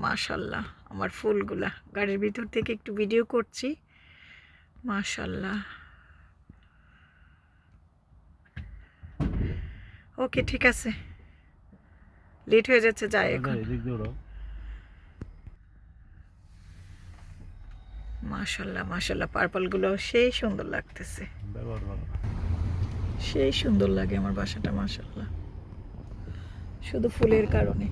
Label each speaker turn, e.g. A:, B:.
A: মাশাল্লাহ আমার ফুলগুলা গাড়ির ভিতর থেকে একটু ভিডিও করছি। মাশাল্লাহ। ওকে ঠিক আছে, লেট হয়ে যাচ্ছে, যাই এখন। মাশাল্লাহ মাশাল্লাহ পার্পলগুলো সেই সুন্দর লাগতেছে, সেই সুন্দর লাগে আমার বাসাটা মাশাল্লাহ, শুধু ফুলের কারণে।